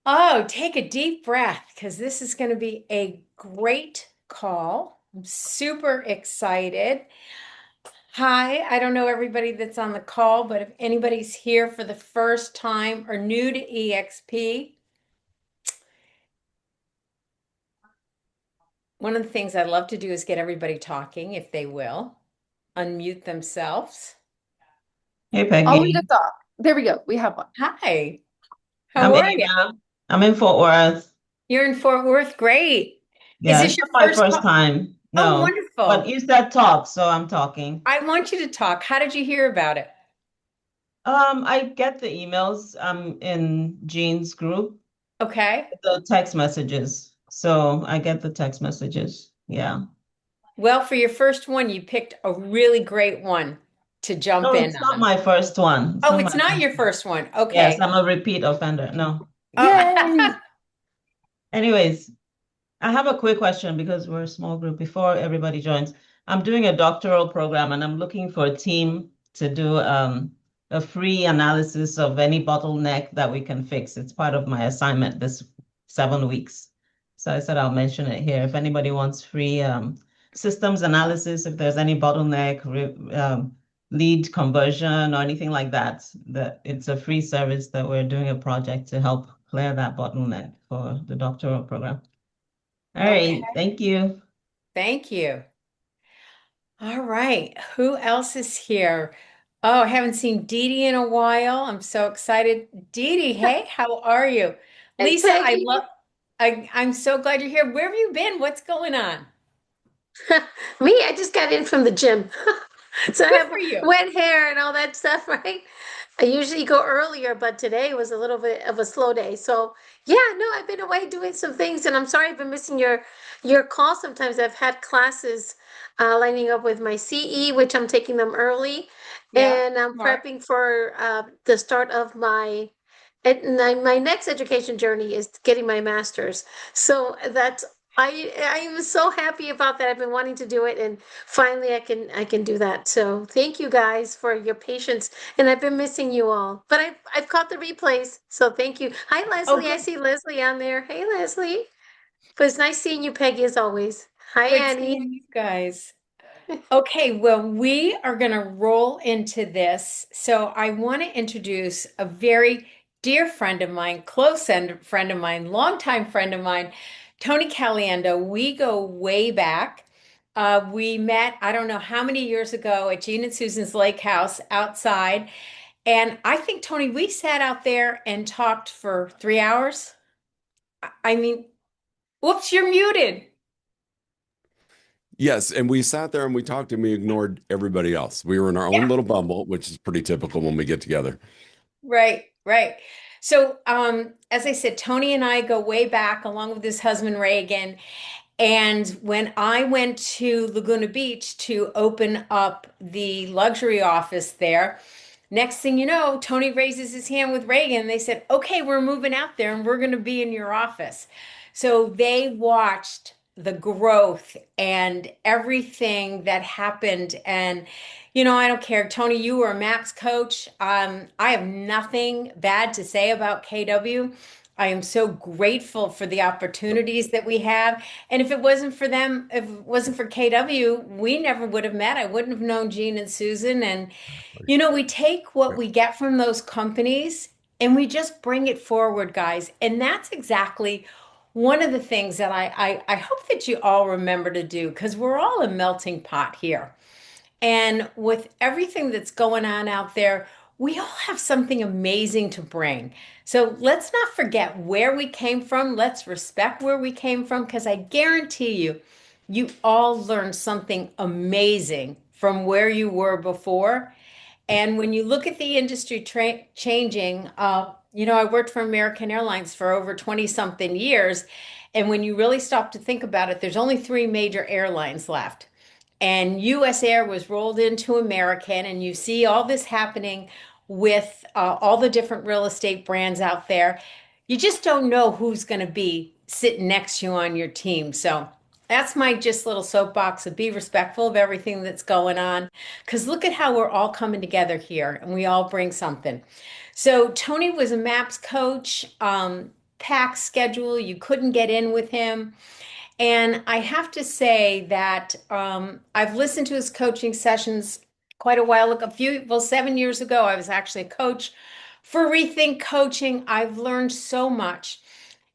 Oh, take a deep breath because this is going to be a great call. I'm super excited. Hi, I don't know everybody that's on the call, but if anybody's here for the first time or new to EXP, one of the things I love to do is get everybody talking, if they will, unmute themselves. Hey I'll lead Peggy, us off. There we go. We have one. Hi, I'm how are you? Ava. I'm in Fort Worth. You're in Fort Worth. Great. Is Yeah, this it's your not my first first call? time. Oh, No, but wonderful. you said talk, so I'm talking. I want you to talk. How did you hear about it? I get the emails. I'm in Jean's group, Okay. the text messages. So I get the text messages. Yeah. Well, for your first one, you picked a really great one to jump No, in it's not on. my first one. It's Oh, not it's my not first your one. first one. Yes, Okay. I'm a repeat offender. No. Oh, Yay! Anyways, I have a quick question because we're a small group before everybody joins. I'm doing a doctoral program and I'm looking for a team to do a free analysis of any bottleneck that we can fix. It's part of my assignment this 7 weeks. So I said I'll mention it here. If anybody wants free systems analysis, if there's any bottleneck, lead conversion or anything like that, that it's a free service that we're doing a project to help clear that bottleneck for the doctoral program. All right, okay. thank you. Thank you. All right. Who else is here? Oh, I haven't seen Dee Dee in a while. I'm so excited. Dee Dee, hey, how are you? Hey, Lisa, I Peggy. love I'm so glad you're here. Where have you been? What's going on? Me, I just got in from the gym. So I Good have for you. wet hair and all that stuff, right? I usually go earlier, but today was a little bit of a slow day. So yeah, no, I've been away doing some things, and I'm sorry I've been missing your call. Sometimes I've had classes lining up with my CE, which I'm taking them early, Yeah, and I'm smart. prepping for the start of my next education journey is getting my master's. So that's I am so happy about that. I've been wanting to do it, and finally I can do that. So thank you guys for your patience. And I've been missing you all. But I've caught the replays. So thank you. Hi Oh, Leslie. I good. see Leslie on there. Hey Leslie. But it's nice seeing you, Peggy, as always. Hi Good Annie. seeing you guys. Okay, well, we are going to roll into this. So, I want to introduce a very dear friend of mine, friend of mine, longtime friend of mine, Tony Caliendo. We go way back. We met, I don't know how many years ago at Jean and Susan's lake house outside. And I think, Tony, we sat out there and talked for 3 hours. I mean, whoops, you're muted. Yes, and we sat there and we talked and we ignored everybody else. We were in our own Yeah. little bubble, which is pretty typical when we get together. Right, right. So, as I said, Tony and I go way back along with his husband Reagan. And when I went to Laguna Beach to open up the luxury office there, next thing you know, Tony raises his hand with Reagan. They said, okay, we're moving out there and we're going to be in your office. So they watched the growth and everything that happened. And, I don't care. Tony, you were a MAPS coach. I have nothing bad to say about KW. I am so grateful for the opportunities that we have. And if it wasn't for them, if it wasn't for KW, we never would have met. I wouldn't have known Gene and Susan. And we take what we get from those companies and we just bring it forward, guys. And that's exactly one of the things that I hope that you all remember to do because we're all a melting pot here. And with everything that's going on out there, we all have something amazing to bring. So let's not forget where we came from. Let's respect where we came from because I guarantee you, you all learned something amazing from where you were before. And when you look at the industry changing, I worked for American Airlines for over 20 something years. And when you really stop to think about it, there's only three major airlines left. And US Air was rolled into American, and you see all this happening with all the different real estate brands out there. You just don't know who's going to be sitting next to you on your team. So that's my just little soapbox of be respectful of everything that's going on. Because look at how we're all coming together here and we all bring something. So Tony was a MAPS coach. packed schedule. You couldn't get in with him. And I have to say that I've listened to his coaching sessions quite a while ago. 7 years ago, I was actually a coach for Rethink Coaching. I've learned so much.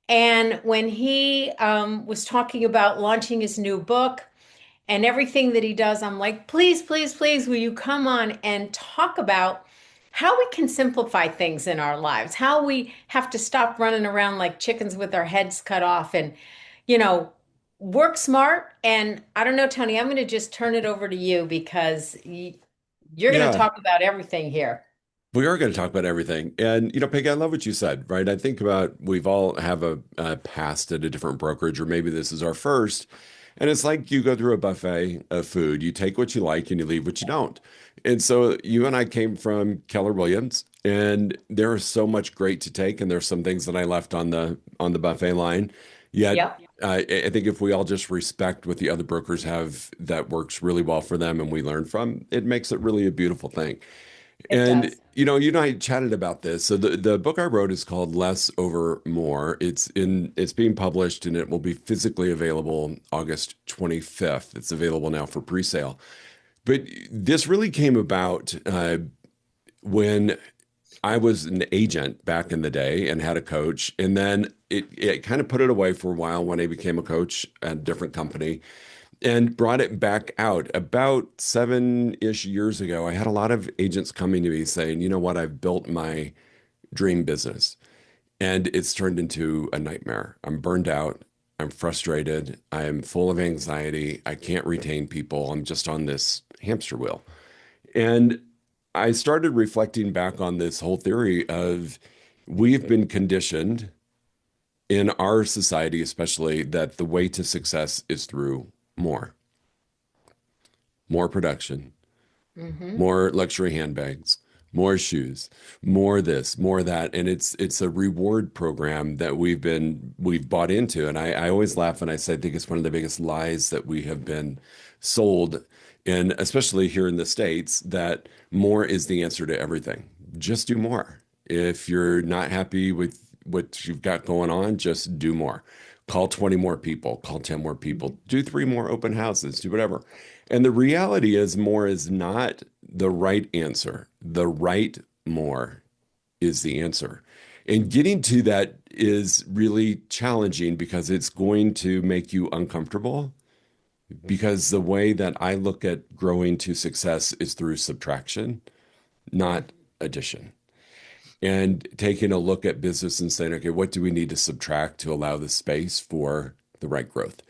And when he was talking about launching his new book and everything that he does, I'm like, please, please, please, will you come on and talk about how we can simplify things in our lives, how we have to stop running around like chickens with our heads cut off and, you know, work smart. And I don't know, Tony, I'm going to just turn it over to you because you're going to Yeah, talk about everything here. we are going to talk about everything. And, Peggy, I love what you said, right? I think about we've all have a past at a different brokerage, or maybe this is our first. And it's like you go through a buffet of food. You take what you like and you leave what you don't. And so you and I came from Keller Williams, and there is so much great to take, and there's some things that I left on the buffet line. Yet, Yep, I think if we all just respect what the other brokers have that works really well for them and we learn from, it makes it really a beautiful thing. it And does. you and I chatted about this. So the book I wrote is called Less Over More. It's being published and it will be physically available August 25th. It's available now for pre-sale. But this really came about when I was an agent back in the day and had a coach, and then it kind of put it away for a while when I became a coach at a different company and brought it back out about 7-ish years ago. I had a lot of agents coming to me saying, you know what, I've built my dream business and it's turned into a nightmare. I'm burned out. I'm frustrated. I'm full of anxiety. I can't retain people. I'm just on this hamster wheel. And I started reflecting back on this whole theory of we've been conditioned in our society, especially, that the way to success is through more, more production, Hmm. more luxury handbags, more shoes, more this, more that. And it's a reward program that we've bought into. And I always laugh and I say I think it's one of the biggest lies that we have been sold, and especially here in the States, that more is the answer to everything. Just do more. If you're not happy with what you've got going on, just do more. Call 20 more people, call 10 more people, do 3 more open houses, do whatever. And the reality is, more is not the right answer. The right more is the answer. And getting to that is really challenging because it's going to make you uncomfortable. Because the way that I look at growing to success is through subtraction, not addition. And taking a look at business and saying, okay, what do we need to subtract to allow the space for the right growth?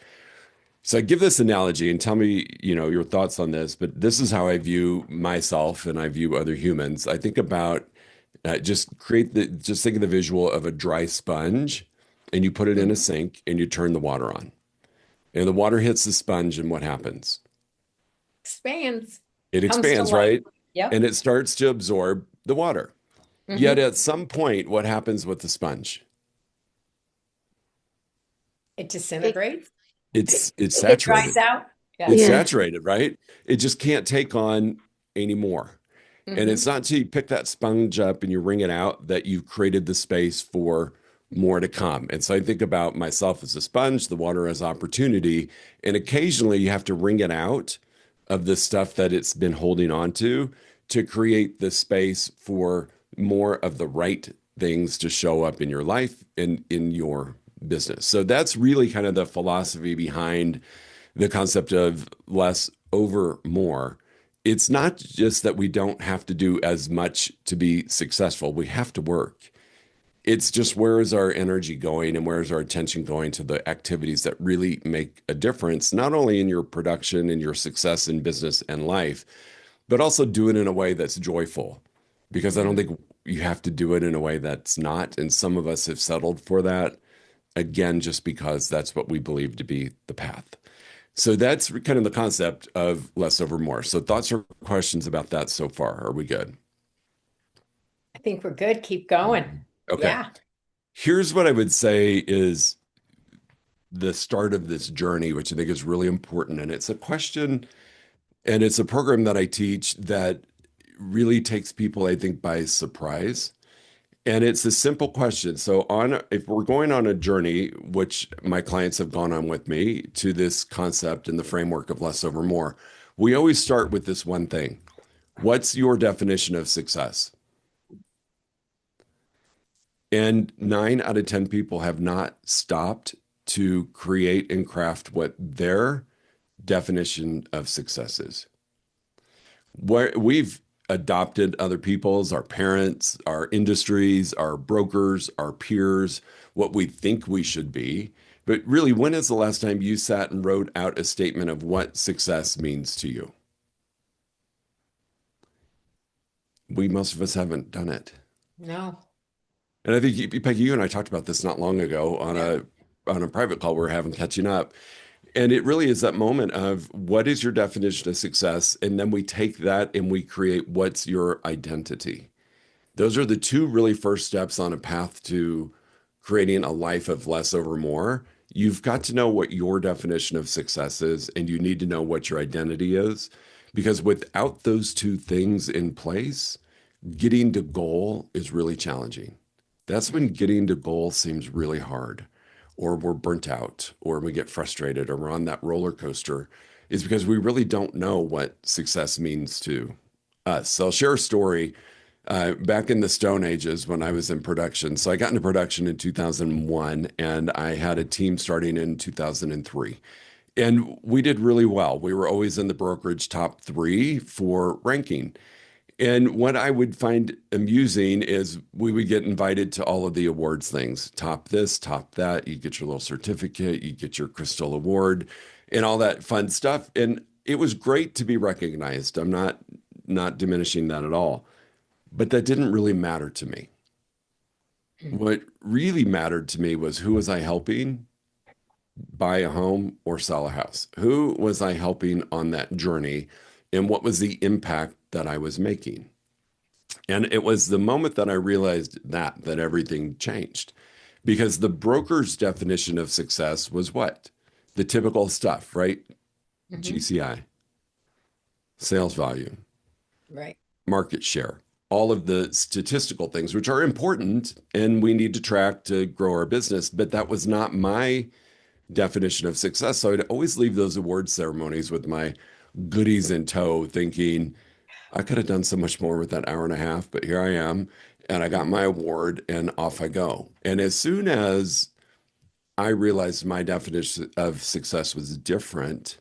So I give this analogy and tell me, your thoughts on this, but this is how I view myself and I view other humans. I think about just think of the visual of a dry sponge and you put it in a Hmm. sink and you turn the water on. And the water hits the sponge and what happens? Expands, It comes to expands, life. right? Yep. And it starts to absorb the water. Yet Hmm. at some point, what happens with the sponge? It It, disintegrates. It's It dries saturated. out. Yeah. It's yeah. saturated, right? It just can't take on any more. And it's Hmm. not until you pick that sponge up and you wring it out that you've created the space for more to come. And so I think about myself as a sponge, the water as opportunity, and occasionally you have to wring it out of the stuff that it's been holding on to create the space for more of the right things to show up in your life and in your business. So that's really kind of the philosophy behind the concept of less over more. It's not just that we don't have to do as much to be successful. We have to work. It's just where is our energy going and where is our attention going to the activities that really make a difference, not only in your production and your success in business and life, but also do it in a way that's joyful. Because I don't Hmm. think you have to do it in a way that's not. And some of us have settled for that, again, just because that's what we believe to be the path. So that's kind of the concept of less over more. So thoughts or questions about that so far? Are we good? I think we're good. Keep going. Okay. Yeah. Here's what I would say is the start of this journey, which I think is really important. And it's a question, and it's a program that I teach that really takes people, I think, by surprise. And it's a simple question. So if we're going on a journey, which my clients have gone on with me to this concept and the framework of less over more, we always start with this one thing. What's your definition of success? And 9 out of 10 people have not stopped to create and craft what their definition of success is. Where we've adopted other people's, our parents, our industries, our brokers, our peers, what we think we should be. But really, when is the last time you sat and wrote out a statement of what success means to you? Most of us haven't done it. No. And I think, Peggy, you and I talked about this not long ago on Yeah. a private call we were having catching up. And it really is that moment of what is your definition of success? And then we take that and we create what's your identity. Those are the two really first steps on a path to creating a life of less over more. You've got to know what your definition of success is, and you need to know what your identity is. Because without those two things in place, getting to goal is really challenging. That's when getting to goal seems really hard, or we're burnt out, or we get frustrated, or we're on that roller coaster, is because we really don't know what success means to us. So I'll share a story back in the Stone Ages when I was in production. So I got into production in 2001, and I had a team starting in 2003. And we did really well. We were always in the brokerage top three for ranking. And what I would find amusing is we would get invited to all of the awards things, top this, top that. You get your little certificate, you get your crystal award, and all that fun stuff. And it was great to be recognized. I'm not diminishing that at all, but that didn't really matter to me. What really mattered to me was who was I helping buy a home or sell a house? Who was I helping on that journey? And what was the impact that I was making? And it was the moment that I realized that everything changed. Because the broker's definition of success was what? The typical stuff, right? Mhm. GCI, sales volume, Right. market share, all of the statistical things, which are important and we need to track to grow our business. But that was not my definition of success. So I'd always leave those award ceremonies with my goodies in tow, thinking, I could have done so much more with that hour and a half, but here I am, and I got my award, and off I go. And as soon as I realized my definition of success was different,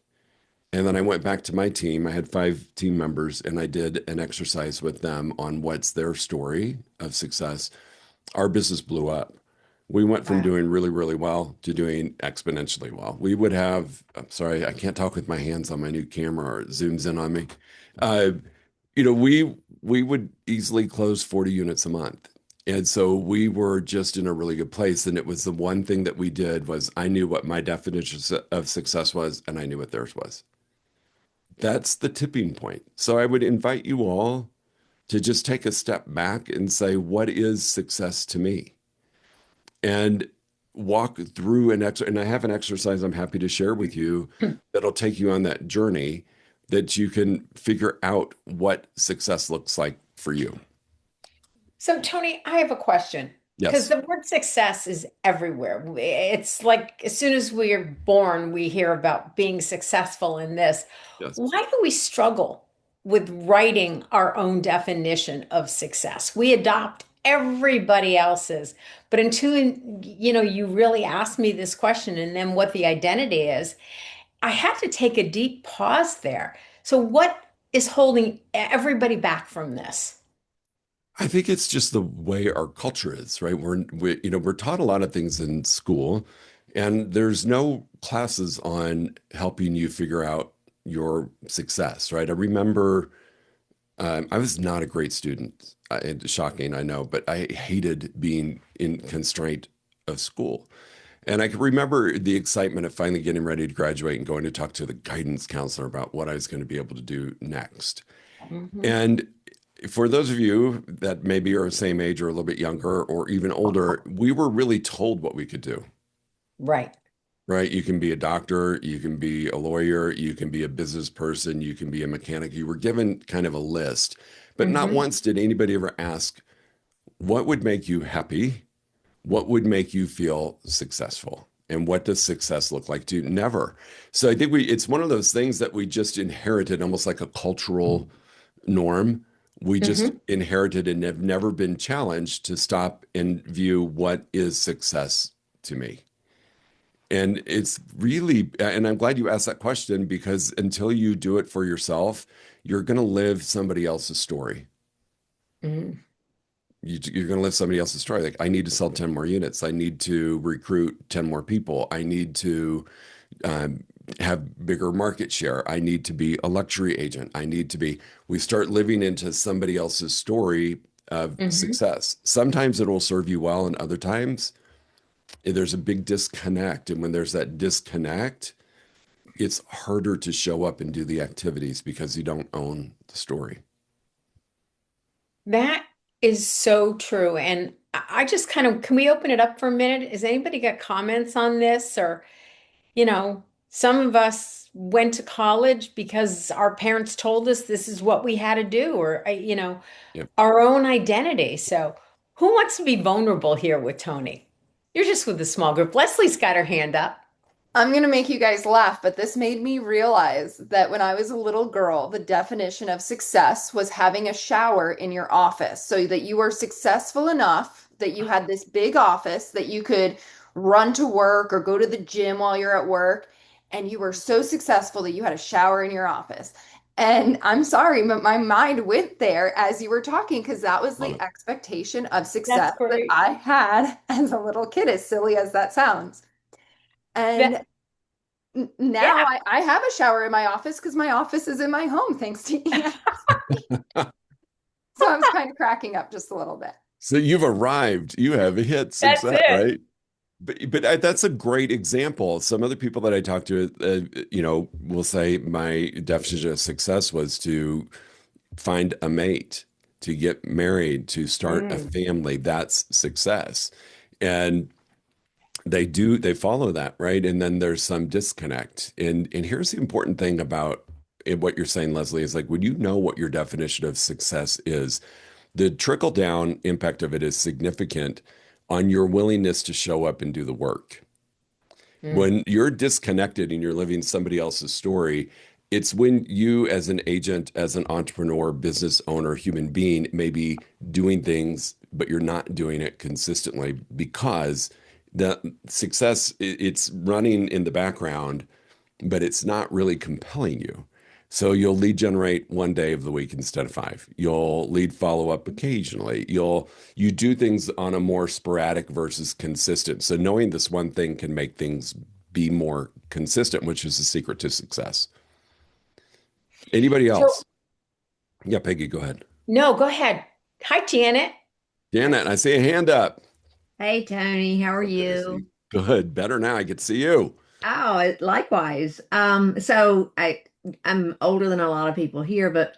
and then I went back to my team, I had 5 team members, and I did an exercise with them on what's their story of success. Our business blew up. We went from Wow. doing really, really well to doing exponentially well. We would have, I'm sorry, I can't talk with my hands on my new camera or it zooms in on me. Uh, we would easily close 40 units a month. And so we were just in a really good place. And it was the one thing that we did was I knew what my definition of success was, and I knew what theirs was. That's the tipping point. So I would invite you all to just take a step back and say, what is success to me? And walk through and I have an exercise I'm happy to share with you that'll take you on that journey that you can figure out what success looks like for you. So, Tony, I have a question because Yes. the word success is everywhere. It's like as soon as we're born, we hear about being successful in this. Yes. Why do we struggle with writing our own definition of success? We adopt everybody else's, but until you really asked me this question and then what the identity is, I had to take a deep pause there. So, what is holding everybody back from this? I think it's just the way our culture is, right? We're taught a lot of things in school, and there's no classes on helping you figure out your success, right? I remember I was not a great student. Shocking, I know, but I hated being in constraint of school. And I can remember the excitement of finally getting ready to graduate and going to talk to the guidance counselor about what I was going to be able to do next. Mhm. And for those of you that maybe are the same age or a little bit younger or even older, we were really told what we could do, Right. right? You can be a doctor, you can be a lawyer, you can be a business person, you can be a mechanic. You were given kind of a list, but not Hmm. once did anybody ever ask, What would make you happy? What would make you feel successful? And what does success look like to you? Never. So I think it's one of those things that we just inherited, almost like a cultural norm. We just Hmm. inherited and have never been challenged to stop and view what is success to me. And it's really, and I'm glad you asked that question because until you do it for yourself, you're going to live somebody else's story. Hmm. You're going to live somebody else's story. Like, I need to sell 10 more units. I need to recruit 10 more people. I need to um, have bigger market share. I need to be a luxury agent. We start living into somebody else's story of Hmm. success. Sometimes it will serve you well, and other times there's a big disconnect. And when there's that disconnect, it's harder to show up and do the activities because you don't own the story. That is so true. And I just kind of, can we open it up for a minute? Has anybody got comments on this? Or, some of us went to college because our parents told us this is what we had to do, or, Yeah. our own identity. So, who wants to be vulnerable here with Tony? You're just with a small group. Leslie's got her hand up. I'm gonna make you guys laugh, but this made me realize that when I was a little girl, the definition of success was having a shower in your office so that you were successful enough that you had this big office that you could run to work or go to the gym while you're at work, and you were so successful that you had a shower in your office. And I'm sorry, but my mind went there as you were talking because that was Love the it. expectation of That's success that great. I had as a little kid, as silly as that sounds. That, And now yeah, I have a shower in my office because my office is in my home, thanks to Ian. So I was kind of cracking up just a little bit. So you've arrived. You have hit that's success, it. right? But that's a great example. Some other people that I talk to, will say my definition of success was to find a mate, to get married, to start a Mm. family. That's success. And they follow that, right? And then there's some disconnect. And here's the important thing about what you're saying, Leslie, is like when you know what your definition of success is, the trickle down impact of it is significant on your willingness to show up and do the work. Mm. When you're disconnected and you're living somebody else's story, it's when you, as an agent, as an entrepreneur, business owner, human being, may be doing things, but you're not doing it consistently because the success, it's running in the background, but it's not really compelling you. So you'll lead generate one day of the week instead of five. You'll lead follow up occasionally. You do things on a more sporadic versus consistent. So knowing this one thing can make things be more consistent, which is the secret to success. Anybody So, else? Yeah, Peggy, go ahead. no, go ahead. Hi, Janet. Janet, I see a hand up. Hey Tony, how are Okay, I see. you? Good. Better now. I get to see you. Oh, likewise. I'm older than a lot of people here, but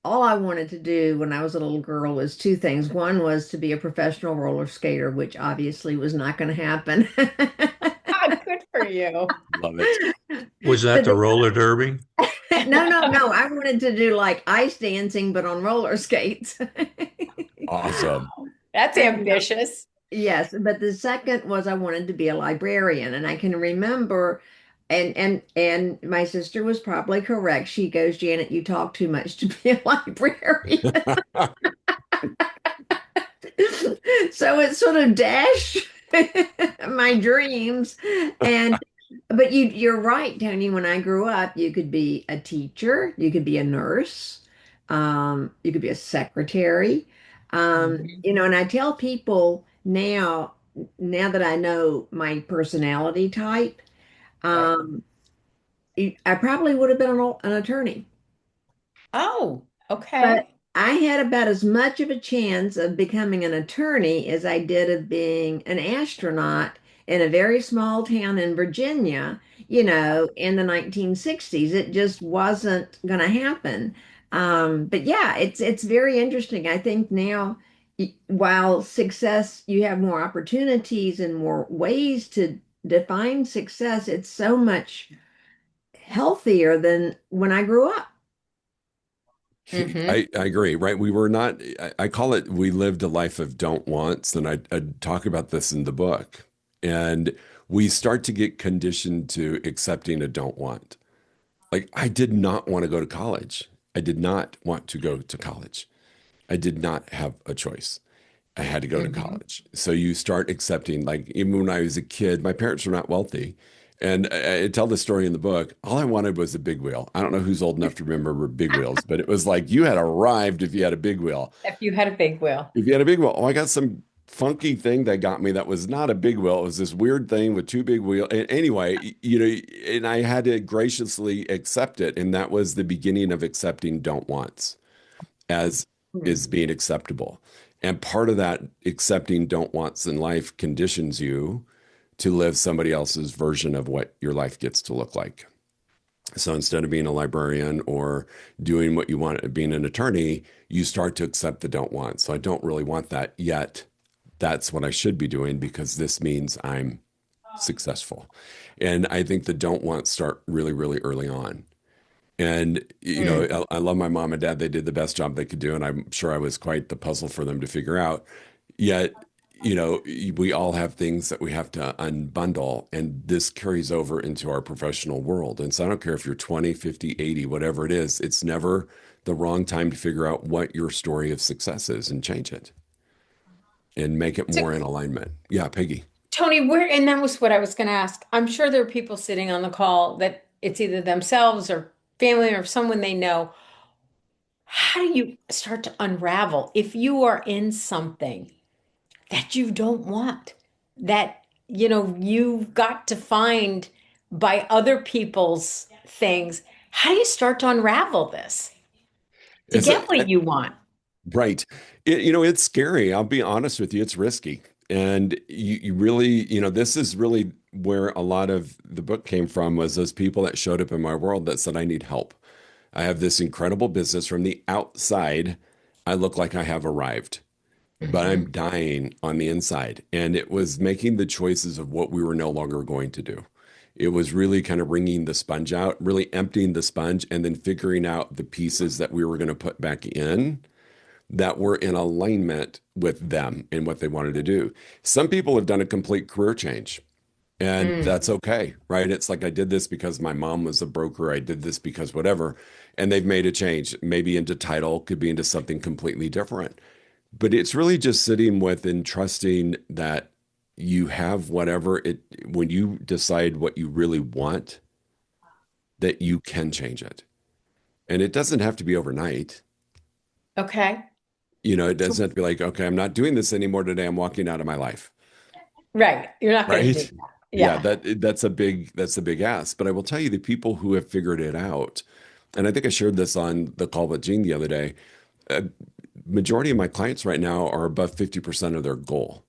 all I wanted to do when I was a little girl was two things. One was to be a professional roller skater, which obviously was not going to happen. Ah, good for you. Love it. Was that But the roller derby? no. I wanted to do like ice dancing, but on roller skates. Awesome. That's And ambitious. yes, but the second was I wanted to be a librarian, and I can remember, and my sister was probably correct. She goes, Janet, you talk too much to be a librarian. So it sort of dashed my dreams. And but you're right, Tony. When I grew up, you could be a teacher, you could be a nurse, you could be a secretary. Mhm. And I tell people now that I know my personality type, Right. um, I probably would have been an attorney. Oh, okay. But I had about as much of a chance of becoming an attorney as I did of being an astronaut in a very small town in Virginia, in the 1960s. It just wasn't going to happen. But yeah, it's very interesting. I think now, while success, you have more opportunities and more ways to define success, it's so much healthier than when I grew up. Hmm. I agree, right? We were not, I call it, we lived a life of don't wants. And I talk about this in the book. And we start to get conditioned to accepting a don't want. Like, I did not want to go to college. I did not want to go to college. I did not have a choice. I had to go to Hmm. college. So you start accepting, like, even when I was a kid, my parents were not wealthy. And I tell the story in the book. All I wanted was a big wheel. I don't know who's old enough to remember big wheels, but it was like you had arrived if you had a big wheel. If you had a big wheel. If you had a big wheel, oh, I got some funky thing that got me that was not a big wheel. It was this weird thing with two big wheels. And anyway, and I had to graciously accept it. And that was the beginning of accepting don't wants as is being acceptable. And part of that accepting don't wants in life conditions you to live somebody else's version of what your life gets to look like. So instead of being a librarian or doing what you want, being an attorney, you start to accept the don't want. So I don't really want that yet. That's what I should be doing because this means I'm successful. And I think the don't want start really, really early on. And, Mm. I love my mom and dad. They did the best job they could do. And I'm sure I was quite the puzzle for them to figure out. Yet, we all have things that we have to unbundle. And this carries over into our professional world. And so I don't care if you're 20, 50, 80, whatever it is, it's never the wrong time to figure out what your story of success is and change it and make it So, more in alignment. Yeah, Peggy. Tony, and that was what I was going to ask. I'm sure there are people sitting on the call that it's either themselves or family or someone they know. How do you start to unravel if you are in something that you don't want, that, you've got to find by other people's things? How do you start to unravel this to It's get what you want? right. It's scary. I'll be honest with you. It's risky. And you really, this is really where a lot of the book came from was those people that showed up in my world that said, I need help. I have this incredible business from the outside. I look like I have arrived, but I'm Hmm. dying on the inside. And it was making the choices of what we were no longer going to do. It was really kind of wringing the sponge out, really emptying the sponge, and then figuring out the pieces that we were going to put back in that were in alignment with them and what they wanted to do. Some people have done a complete career change, and Mm. that's okay, right? It's like I did this because my mom was a broker. I did this because whatever. And they've made a change, maybe into title, could be into something completely different. But it's really just sitting with and trusting that you have whatever it, when you decide what you really want, that you can change it. And it doesn't have to be overnight. Okay. It So, doesn't have to be like, okay, I'm not doing this anymore today. I'm walking out of my life. right. You're not going to do Right. that. Yeah, Yeah. that's a big ask. But I will tell you the people who have figured it out, and I think I shared this on the call with Gene the other day. Uh, Majority of my clients right now are above 50% of their goal.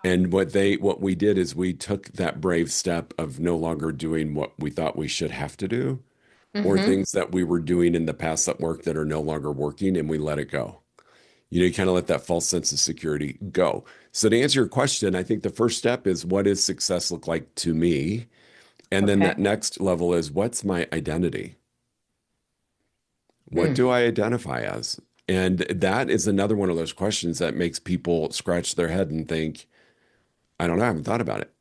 And what we did is we took that brave step of no longer doing what we thought we should have to do, or Hmm. things that we were doing in the past that work that are no longer working, and we let it go. You kind of let that false sense of security go. So to answer your question, I think the first step is what does success look like to me? And then that Okay. next level is what's my identity? What Mm. do I identify as? And that is another one of those questions that makes people scratch their head and think, I don't know, I haven't thought about it.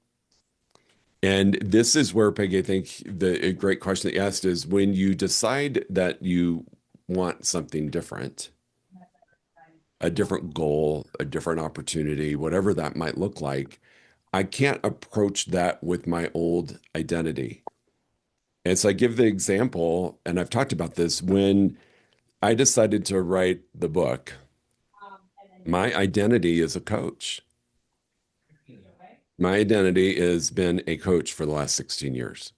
And this is where, Peggy, I think a great question that you asked is when you decide that you want something different, a different goal, a different opportunity, whatever that might look like, I can't approach that with my old identity. And so I give the example, and I've talked about this, when I decided to write the book, my identity is a coach. My identity has been a coach for the last 16 years.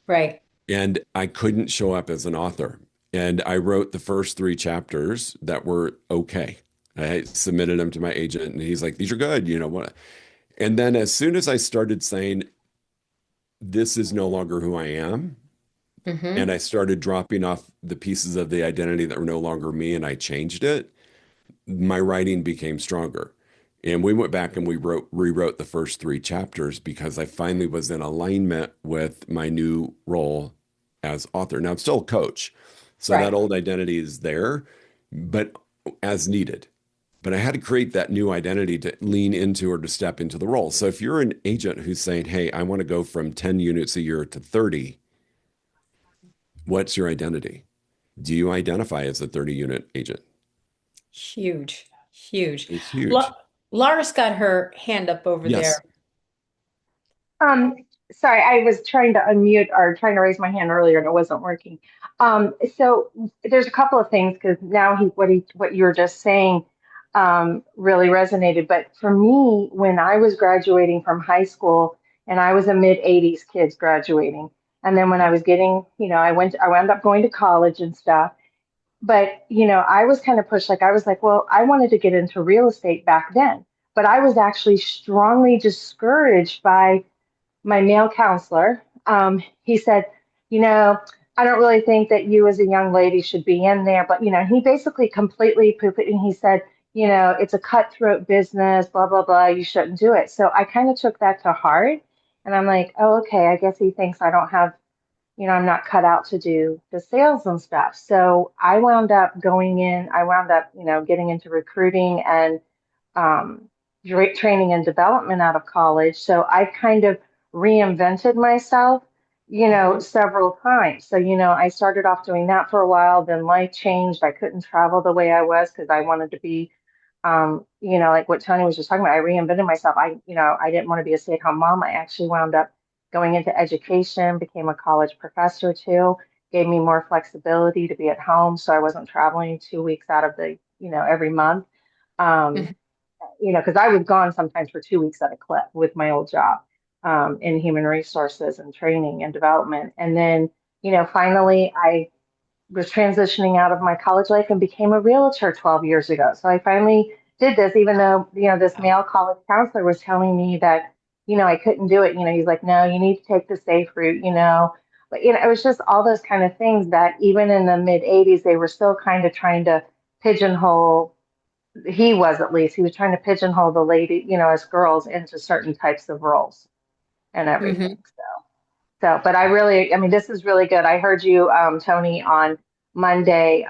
Right. And I couldn't show up as an author. And I wrote the first three chapters that were okay. I submitted them to my agent, and he's like, these are good, what? And then as soon as I started saying, this is no longer who I am, and Hmm. I started dropping off the pieces of the identity that were no longer me, and I changed it, my writing became stronger. And we went back and we rewrote the first three chapters because I finally was in alignment with my new role as author. Now I'm still a coach, So that Right. old identity is there, but as needed. But I had to create that new identity to lean into or to step into the role. So if you're an agent who's saying, hey, I want to go from 10 units a year to 30, what's your identity? Do you identify as a 30 unit agent? Huge, huge. It's La huge. Laura's got her hand up over Yes. there. Um, Sorry, I was trying to unmute or trying to raise my hand earlier and it wasn't working. So there's a couple of things because now what you were just saying really resonated. But for me, when I was graduating from high school and I was a mid 80s kids graduating, and then when I was getting, I wound up going to college and stuff. But, I was kind of pushed, like I was like, well, I wanted to get into real estate back then, but I was actually strongly discouraged by my male counselor. He said, you know, I don't really think that you as a young lady should be in there. But, he basically completely pooped it and he said, it's a cutthroat business, blah, blah, blah. You shouldn't do it. So I kind of took that to heart. And I'm like, oh, okay, I guess he thinks I don't have, I'm not cut out to do the sales and stuff. So I wound up, getting into recruiting and um, training and development out of college. So I kind of reinvented myself, Mhm. several times. So, I started off doing that for a while, then life changed. I couldn't travel the way I was because I wanted to be, like what Tony was just talking about. I reinvented myself. I didn't want to be a stay-at-home mom. I actually wound up going into education, became a college professor too, gave me more flexibility to be at home. So I wasn't traveling 2 weeks out of the, every month. Um, Mhm. because I was gone sometimes for 2 weeks at a clip with my old job in human resources and training and development. And then, finally, I was transitioning out of my college life and became a realtor 12 years ago. So I finally did this, even though, this male college counselor was telling me that, I couldn't do it. He's like, no, you need to take the safe route, But, it was just all those kind of things that even in the mid 80s, they were still kind of trying to pigeonhole he was at least he was trying to pigeonhole the lady, as girls into certain types of roles and everything. Mhm. So, but I mean, this is really good. I heard you, Tony, on Monday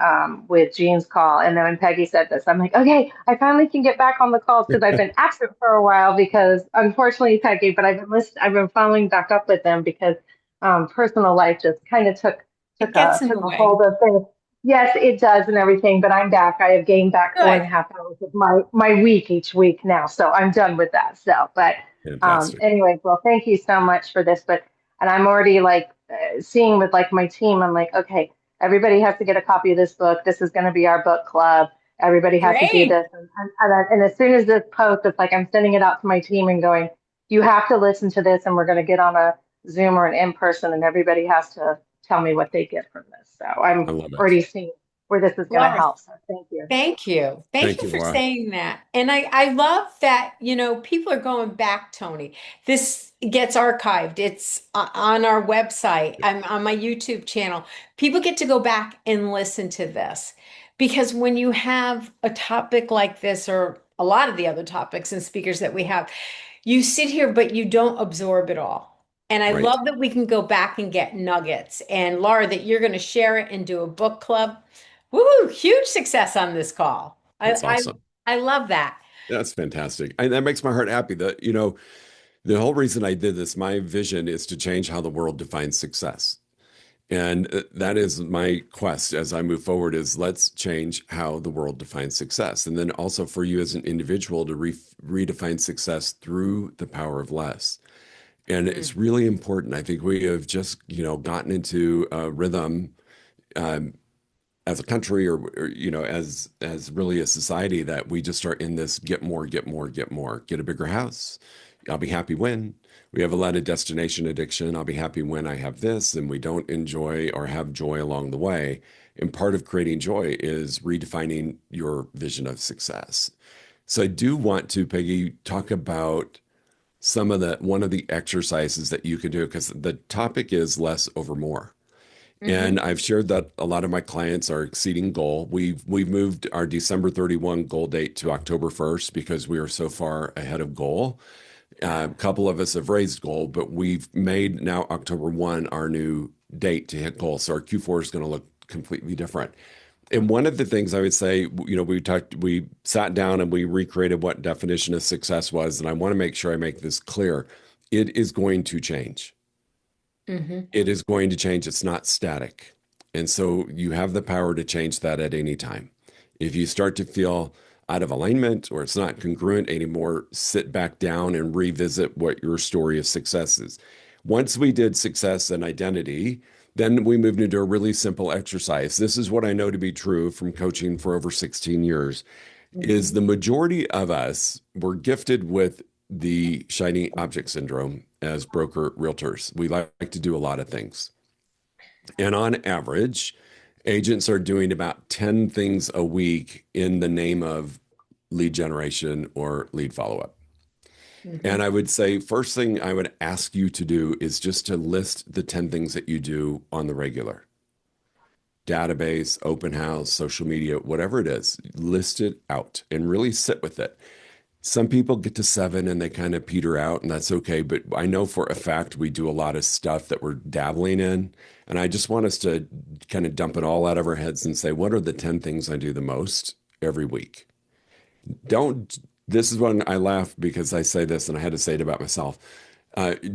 with Jean's call, and then when Peggy said this, I'm like, okay, I finally can get back on the calls because I've been absent for a while because, unfortunately, Peggy, but I've been following back up with them because personal life just kind of It gets in took the a way. hold of things. Yes, it does and everything, but I'm back. I have gained back four and Good. a half hours of my week each week now, so I'm done with that. So, but Fantastic. anyway, well, thank you so much for this. But and I'm already like seeing with like my team, I'm like, okay, everybody has to get a copy of this book. This is going to be our book club. Everybody has to do Great. this. And as soon as this post, it's like I'm sending it out to my team and going, you have to listen to this. And we're going to get on a Zoom or an in person, and everybody has to tell me what they get from this. So I'm I love it. already seeing where this is going to Laura, help. So thank you. thank you. Thank Thank you you, for Laura. saying that. And I love that, people are going back, Tony. This gets archived. It's on our website. I'm on my YouTube channel. People get to go back and listen to this because when you have a topic like this or a lot of the other topics and speakers that we have, you sit here, but you don't absorb it all. And I Right. love that we can go back and get nuggets. And Laura, that you're going to share it and do a book club. Woo, huge success on this call. That's awesome. I love that. That's fantastic. That makes my heart happy that, the whole reason I did this, my vision is to change how the world defines success. And that is my quest as I move forward is let's change how the world defines success. And then also for you as an individual to redefine success through the power of less. And Mm. it's really important. I think we have just, gotten into a rhythm um, as a country or as really a society that we just are in this get more, get more, get more, get a bigger house. I'll be happy when we have a lot of destination addiction. I'll be happy when I have this and we don't enjoy or have joy along the way. And part of creating joy is redefining your vision of success. So I do want to, Peggy, talk about one of the exercises that you can do because the topic is less over more. And Hmm. I've shared that a lot of my clients are exceeding goal. We've moved our December 31 goal date to October 1st because we are so far ahead of goal. A couple of us have raised goal, but we've made now October 1 our new date to hit goal. So our Q4 is going to look completely different. And one of the things I would say, we sat down and we recreated what definition of success was. And I want to make sure I make this clear. It is going to change. Hmm. It is going to change. It's not static. And so you have the power to change that at any time. If you start to feel out of alignment or it's not congruent anymore, sit back down and revisit what your story of success is. Once we did success and identity, then we moved into a really simple exercise. This is what I know to be true from coaching for over 16 years, is the majority of us were gifted with the shiny object syndrome as broker realtors. We like to do a lot of things. And on average, agents are doing about 10 things a week in the name of lead generation or lead follow-up. Hmm. And I would say, first thing I would ask you to do is just to list the 10 things that you do on the regular. Database, open house, social media, whatever it is, list it out and really sit with it. Some people get to 7 and they kind of peter out, and that's okay. But I know for a fact we do a lot of stuff that we're dabbling in. And I just want us to kind of dump it all out of our heads and say, what are the 10 things I do the most every week? This is when I laugh because I say this and I had to say it about myself.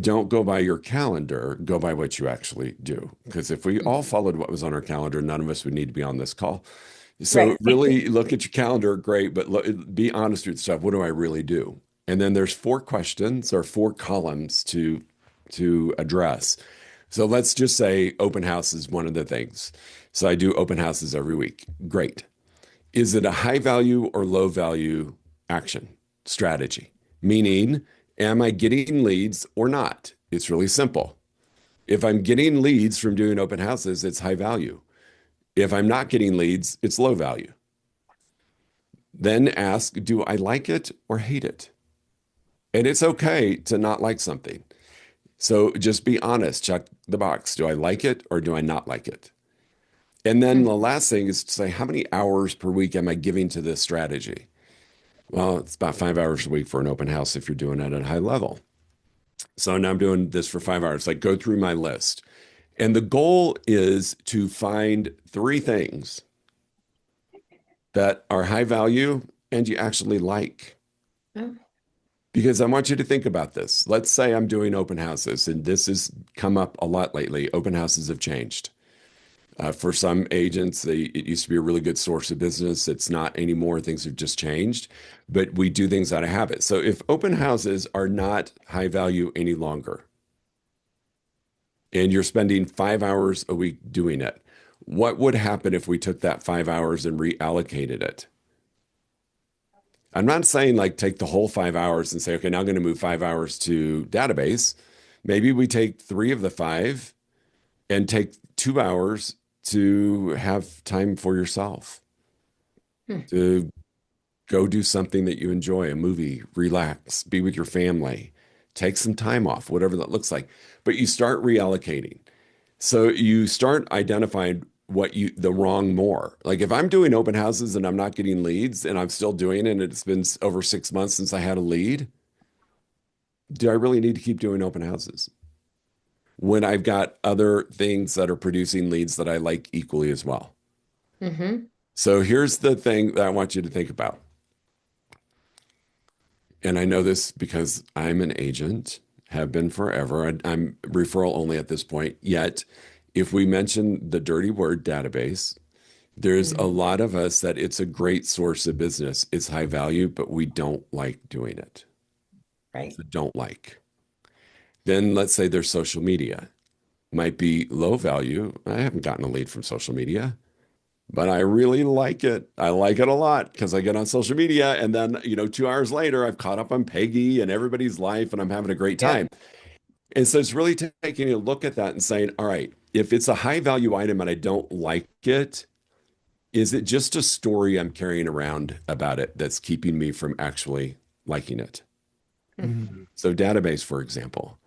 Don't go by your calendar, go by what you actually do. Because if we all followed what was on our calendar, none of us would need to be on this call. So Right. really look at your calendar, great, but be honest with yourself. What do I really do? And then there's 4 questions or 4 columns to address. So let's just say open house is one of the things. So I do open houses every week. Great. Is it a high value or low value action strategy? Meaning, am I getting leads or not? It's really simple. If I'm getting leads from doing open houses, it's high value. If I'm not getting leads, it's low value. Then ask, do I like it or hate it? And it's okay to not like something. So just be honest, check the box. Do I like it or do I not like it? And then the last thing is to say, how many hours per week am I giving to this strategy? Well, it's about 5 hours a week for an open house if you're doing it at a high level. So now I'm doing this for 5 hours. Like go through my list. And the goal is to find 3 things that are high value and you actually like. Oh. Because I want you to think about this. Let's say I'm doing open houses, and this has come up a lot lately. Open houses have changed. For some agents, it used to be a really good source of business. It's not anymore. Things have just changed, but we do things out of habit. So if open houses are not high value any longer, and you're spending 5 hours a week doing it, what would happen if we took that 5 hours and reallocated it? I'm not saying like take the whole 5 hours and say, okay, now I'm going to move 5 hours to database. Maybe we take 3 of the 5 and take 2 hours to have time for yourself, Hmm. to go do something that you enjoy, a movie, relax, be with your family, take some time off, whatever that looks like. But you start reallocating. So you start identifying the wrong more. Like if I'm doing open houses and I'm not getting leads and I'm still doing it and it's been over 6 months since I had a lead, do I really need to keep doing open houses when I've got other things that are producing leads that I like equally as well? Hmm. So here's the thing that I want you to think about. And I know this because I'm an agent, have been forever. I'm referral only at this point. Yet, if we mention the dirty word database, there's a lot of us that it's a great source of business. It's high value, but we don't like doing it. Right. So don't like. Then let's say there's social media. Might be low value. I haven't gotten a lead from social media, but I really like it. I like it a lot because I get on social media and then, 2 hours later, I've caught up on Peggy and everybody's life and I'm having a great Yep. time. And so it's really taking a look at that and saying, all right, if it's a high value item and I don't like it, is it just a story I'm carrying around about it that's keeping me from actually liking it? So database, for example,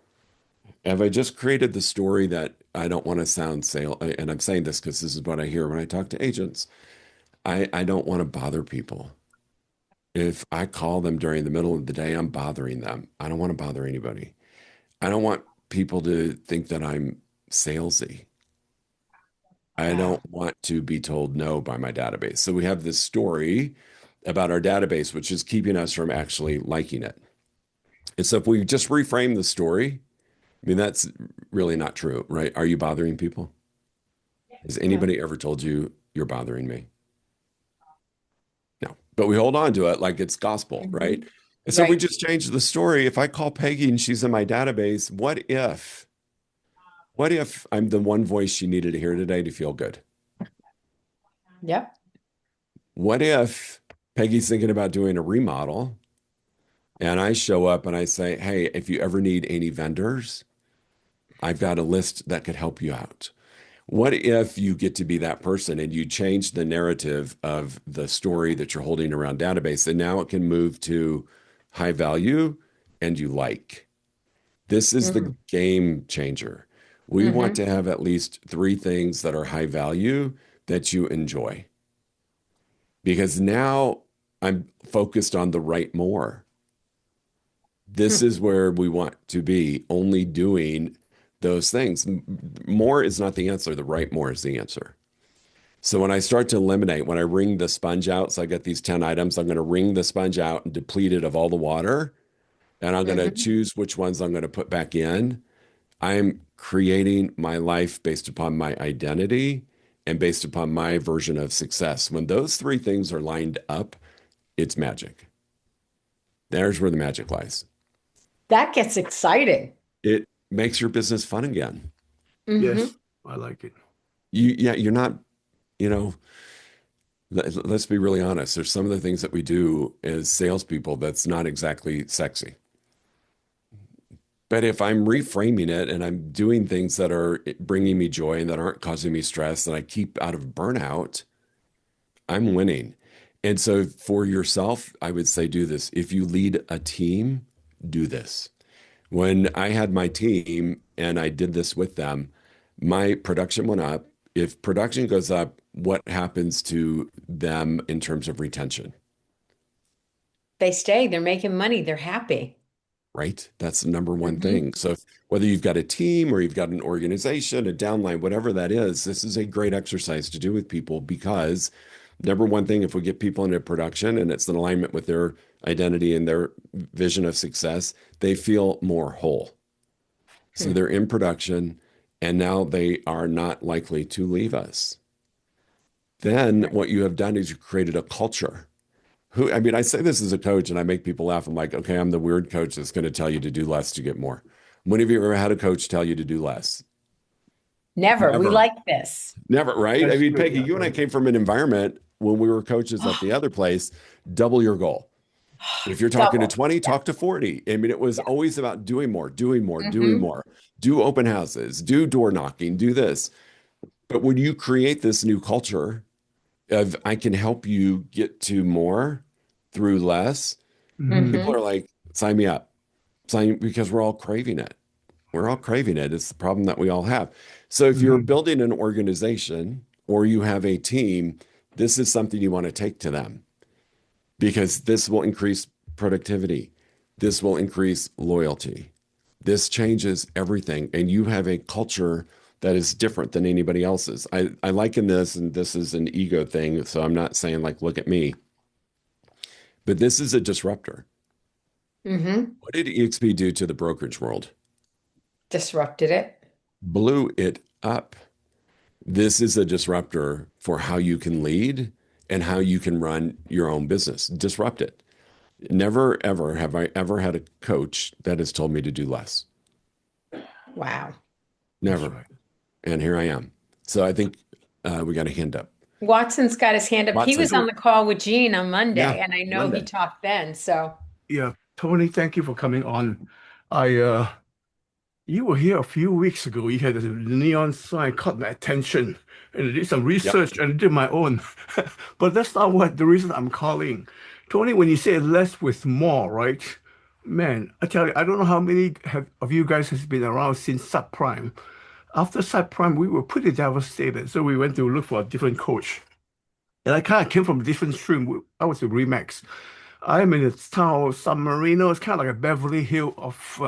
have I just created the story that I don't want to sound sale? And I'm saying this because this is what I hear when I talk to agents. I don't want to bother people. If I call them during the middle of the day, I'm bothering them. I don't want to bother anybody. I don't want people to think that I'm salesy. I Wow. don't want to be told no by my database. So we have this story about our database, which is keeping us from actually liking it. And so if we just reframe the story, I mean, that's really not true, right? Are you bothering people? Has No. anybody ever told you you're bothering me? No. But we hold on to it like it's gospel, right? Mhm. And so we Right. just change the story. If I call Peggy and she's in my database, what if I'm the one voice she needed to hear today to feel good? Yep. What if Peggy's thinking about doing a remodel and I show up and I say, hey, if you ever need any vendors, I've got a list that could help you out. What if you get to be that person and you change the narrative of the story that you're holding around database and now it can move to high value and you like? This is the Mm-hmm. game changer. We want Mm-hmm. to have at least three things that are high value that you enjoy because now I'm focused on the right more. This is where we want to be, only doing those things. More is not the answer. The right more is the answer. So when I start to eliminate, when I wring the sponge out, so I get these 10 items, I'm going to wring the sponge out and deplete it of all the water, and I'm going to Mm-hmm. choose which ones I'm going to put back in. I'm creating my life based upon my identity and based upon my version of success. When those three things are lined up, it's magic. There's where the magic lies. That gets exciting. It makes your business fun again. Mm-hmm. Yes, I like it. You're not, you know, let's be really honest. There's some of the things that we do as salespeople that's not exactly sexy. But if I'm reframing it and I'm doing things that are bringing me joy and that aren't causing me stress, and I keep out of burnout, I'm winning. And so for yourself, I would say do this. If you lead a team, do this. When I had my team and I did this with them, my production went up. If production goes up, what happens to them in terms of retention? They stay, they're making money, they're happy. Right? That's the number one Mm-hmm. thing. So whether you've got a team or you've got an organization, a downline, whatever that is, this is a great exercise to do with people because number one thing, if we get people into production and it's in alignment with their identity and their vision of success, they feel more whole. So they're in production and now they are not likely to leave us. Then what you have done is you created a culture. I mean, I say this as a coach and I make people laugh. I'm like, okay, I'm the weird coach that's going to tell you to do less to get more. When have you ever had a coach tell you to do less? Never. We Never. like this. Never, right? I That's mean, good. Peggy, Yeah, you and I right. came from an environment when we were coaches at the other place, double your goal. If you're talking to Double. 20, Yeah. talk to 40. I mean, it was Yeah. always about doing more, doing more, doing Mm-hmm. more. Do open houses, do door knocking, do this. But when you create this new culture of I can help you get to more through less, Hmm. people Mm-hmm. are like, sign me up. Sign because we're all craving it. We're all craving it. It's the problem that we all have. So if you're Hmm. building an organization or you have a team, this is something you want to take to them because this will increase productivity. This will increase loyalty. This changes everything. And you have a culture that is different than anybody else's. I liken this, and this is an ego thing. So I'm not saying like, look at me, but this is a disruptor. Mm-hmm. What did EXP do to the brokerage world? Disrupted it. Blew it up. This is a disruptor for how you can lead and how you can run your own business. Disrupt it. Never, ever have I ever had a coach that has told me to do less. Wow. That's Never. right. And here I am. So I think we got a hand up. Watson's got his hand up. He was Watson. on the call with Gene on Yeah, Monday, and I know he Monday. talked then. So, Yeah, Tony, thank you for coming on. I You were here a few weeks ago. You had a neon sign caught my attention, and I did some Yep. research and did my own. But that's not what the reason I'm calling. Tony, when you say less with more, right? Man, I tell you, I don't know how many of you guys has been around since subprime. After subprime, we were pretty devastated, so we went to look for a different coach. And I kind of came from a different stream. I was a Remax. I'm in a town of San Marino. It's kind of like a Beverly Hill of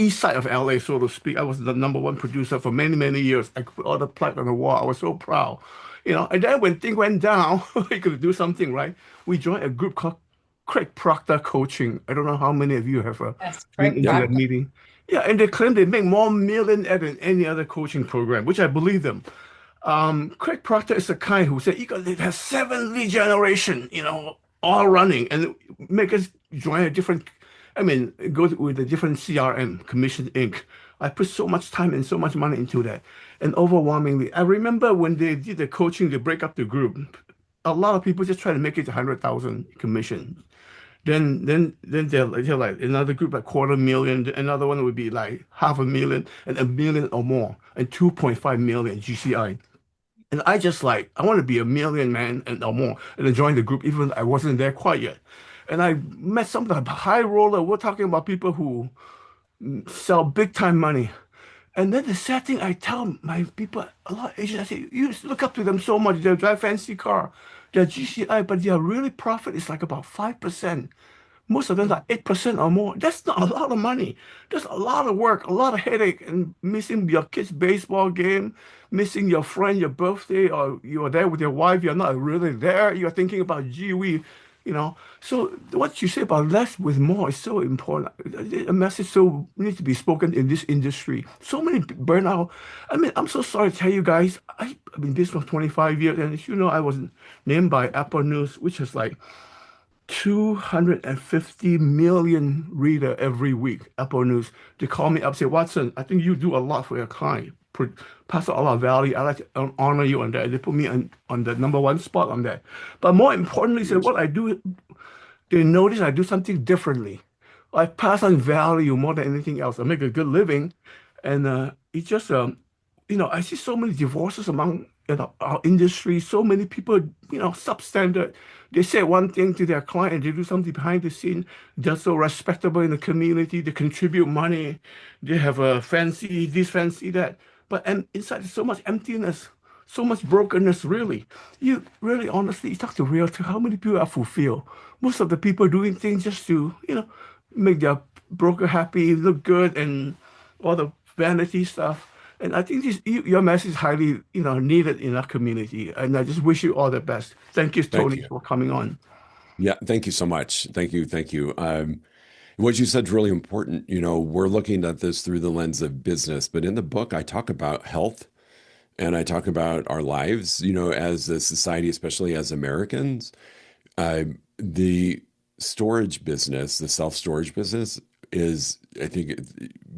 east side of LA, so to speak. I was the number one producer for many, many years. I put all the plaque on the wall. I was so proud. And then when things went down, you could do something, right? We joined a group called Craig Proctor Coaching. I don't know how many of you have Yes, been Craig into Yep. that Proctor. meeting. Yeah, and they claim they make more millionaire than any other coaching program, which I believe them. Craig Proctor is the kind who said you got to have 7 lead generation, all running and make us join a different, I mean, go with a different CRM, Commission Inc. I put so much time and so much money into that. And overwhelmingly, I remember when they did the coaching, they break up the group. A lot of people just try to make it 100,000 commission. Then they're like another group like 250,000, another one would be like 500,000 and 1 million or more and 2.5 million GCI. And I just like, I want to be 1 million man and or more. And I joined the group, even though I wasn't there quite yet. And I met some of the high roller. We're talking about people who sell big time money. And then the sad thing, I tell my people, a lot of agents, I say, you look up to them so much. They drive fancy car, their GCI, but their really profit is like about 5%. Most of them are 8% or more. That's not a lot of money. That's a lot of work, a lot of headache, and missing your kid's baseball game, missing your friend, your birthday, or you are there with your wife, you're not really there. You're thinking about, gee, So what you say about less with more is so important. A message so needs to be spoken in this industry. So many burnout. I mean, I'm so sorry to tell you guys, I've been business for 25 years, and as you know, I was named by Apple News, which is like 250 million reader every week, Apple News. They call me up, say, Watson, I think you do a lot for your client. Pass out a lot of value. I like to honor you on that. They put me on the number one spot on that. But more importantly, say what I do, they notice I do something differently. I pass on value more than anything else. I make a good living. And it's just, I see so many divorces among our industry, so many people, substandard. They say one thing to their client, they do something behind the scene. They're so respectable in the community. They contribute money. They have a fancy this, fancy that. But inside, there's so much emptiness, so much brokenness, really. You really, honestly, you talk to realtor, how many people are fulfilled? Most of the people doing things just to, make their broker happy, look good, and all the vanity stuff. And I think your message is highly, needed in our community. And I just wish you all the best. Thank you, Thank Tony, you. for coming on. Yeah, thank you so much. Thank you. Thank you. What you said is really important. We're looking at this through the lens of business, but in the book, I talk about health and I talk about our lives, as a society, especially as Americans. The storage business, the self-storage business is, I think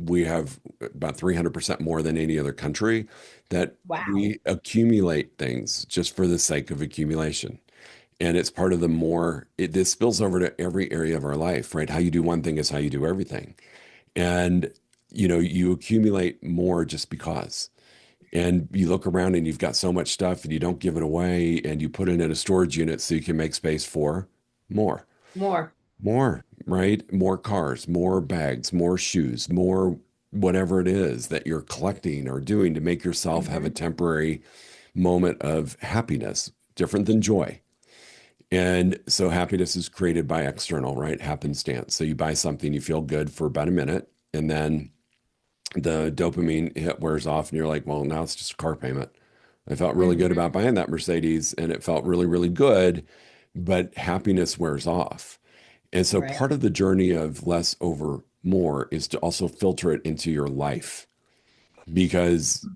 we have about 300% more than any other country that Wow. we accumulate things just for the sake of accumulation. And it's part of this spills over to every area of our life, right? How you do one thing is how you do everything. And, you accumulate more just because. And you look around and you've got so much stuff and you don't give it away and you put it in a storage unit so you can make space for more, More. right? More cars, more bags, more shoes, more whatever it is that you're collecting or doing to make yourself have a Hmm. temporary moment of happiness, different than joy. And so happiness is created by external, right? Happenstance. So you buy something, you feel good for about a minute, and then the dopamine hit wears off, and you're like, well, now it's just a car payment. I felt really good Hmm. about buying that Mercedes, and it felt really, really good, but happiness wears off. And so Right. part of the journey of less over more is to also filter it into your life because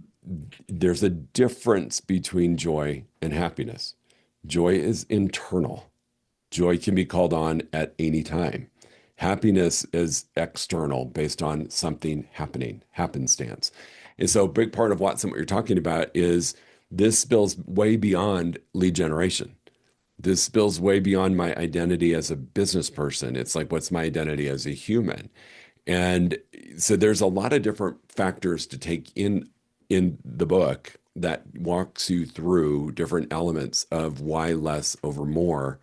there's a difference between joy and happiness. Joy is internal. Joy can be called on at any time. Happiness is external based on something happening, happenstance. And so a big part of what you're talking about is this spills way beyond lead generation. This spills way beyond my identity as a business person. It's like, what's my identity as a human? And so there's a lot of different factors to take in the book that walks you through different elements of why less over more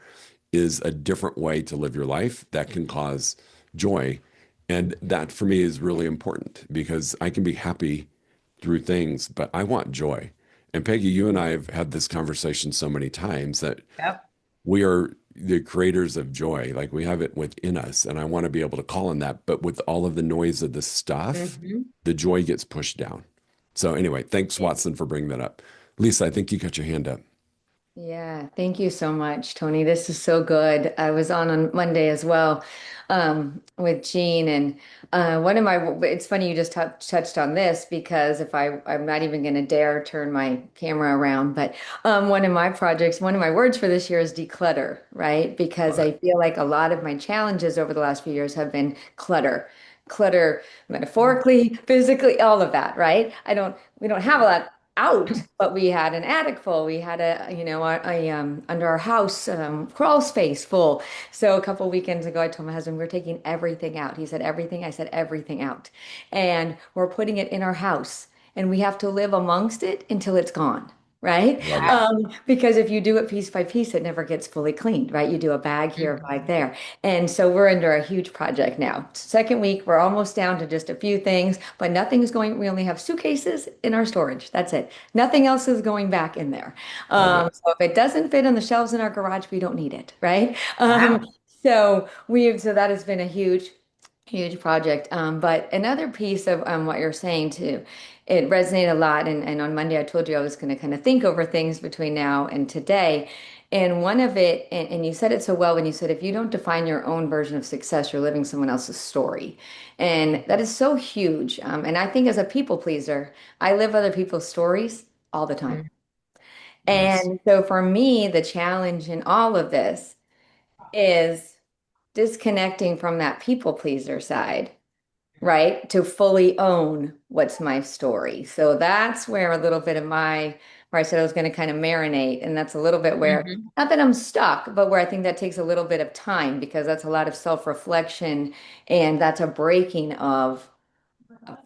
is a different way to live your life that can cause joy. And that for me is really important because I can be happy through things, but I want joy. And Peggy, you and I have had this conversation so many times that Yep. we are the creators of joy. Like we have it within us, and I want to be able to call on that. But with all of the noise of the stuff, Hmm. the joy gets pushed down. So anyway, thanks, Watson, for bringing that up. Lisa, I think you got your hand up. Yeah, thank you so much, Tony. This is so good. I was on Monday as well with Jean, and one of my, it's funny you just touched on this because if I'm not even going to dare turn my camera around, but one of my projects, one of my words for this year is declutter, right? Because Love it. I feel like a lot of my challenges over the last few years have been clutter. Clutter metaphorically, physically, all of that, right? We don't have a lot out, but we had an attic full. We had under our house crawl space full. So a couple weekends ago, I told my husband we're taking everything out. He said everything. I said everything out, and we're putting it in our house, and we have to live amongst it until it's gone. Right? Love it. Because if you do it piece by piece, it never gets fully cleaned, right? You do a bag here, a bag Hmm. there. And so we're under a huge project now. Second week, we're almost down to just a few things, but nothing is going, we only have suitcases in our storage. That's it. Nothing else is going back in there. Love it. So if it doesn't fit on the shelves in our garage, we don't need it, right? Wow. So that has been a huge project. But another piece of what you're saying too, it resonated a lot. And on Monday, I told you I was going to kind of think over things between now and today. And one of it, and you said it so well when you said, if you don't define your own version of success, you're living someone else's story. And that is so huge. And I think as a people pleaser, I live other people's stories all the time. Yes. And so for me, the challenge in all of this is disconnecting from that people pleaser side, right? To fully own what's my story. So that's where a little bit of where I said I was going to kind of marinate. And that's a little bit where, Hmm. not that I'm stuck, but where I think that takes a little bit of time because that's a lot of self-reflection and that's a breaking of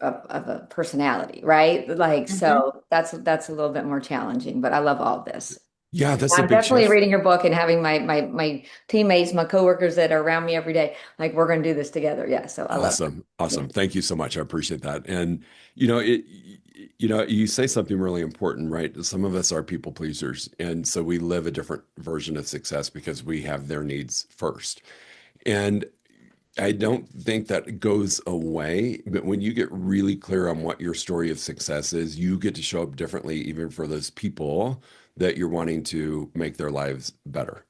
a personality, right? Like, Hmm. so that's a little bit more challenging, but I love all this. Yeah, that's a I'm big definitely shift. reading your book and having my teammates, my coworkers that are around me every day, like we're going to do this together. Yeah, so I love Awesome. it. Awesome. Thank you so much. I appreciate that. And you know, you say something really important, right? Some of us are people pleasers, and so we live a different version of success because we have their needs first. And I don't think that goes away, but when you get really clear on what your story of success is, you get to show up differently even for those people that you're wanting to make their lives better.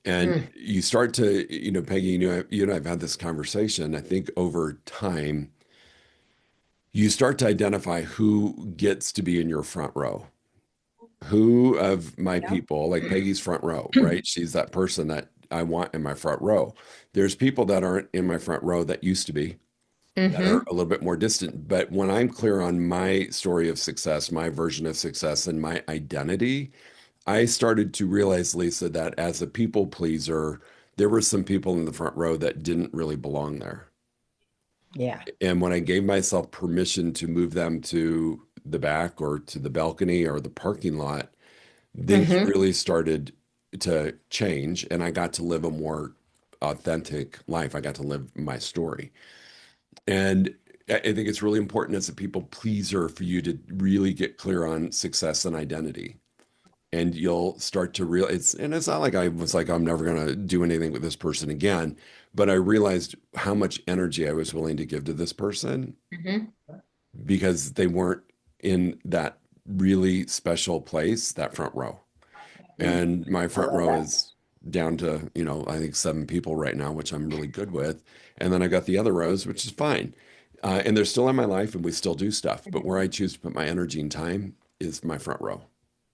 And Hmm. you start to, Peggy, you and I have had this conversation. I think over time, you start to identify who gets to be in your front row. Who of my Yeah. people, like Peggy's front row, right? She's that person that I want in my front row. There's people that aren't in my front row that used to be, that are Hmm. a little bit more distant. But when I'm clear on my story of success, my version of success, and my identity, I started to realize, Lisa, that as a people pleaser, there were some people in the front row that didn't really belong there. Yeah. And when I gave myself permission to move them to the back or to the balcony or the parking lot, things Hmm. really started to change. And I got to live a more authentic life. I got to live my story. And I think it's really important as a people pleaser for you to really get clear on success and identity. And you'll start to realize, and it's not like I was like, I'm never going to do anything with this person again. But I realized how much energy I was willing to give to this person Hmm. because they weren't in that really special place, that front row. And my I front love row that. is down to, I think 7 people right now, which I'm really good with. And then I got the other rows, which is fine. And they're still in my life and we still do stuff. But where I choose to put my energy and time is my front row.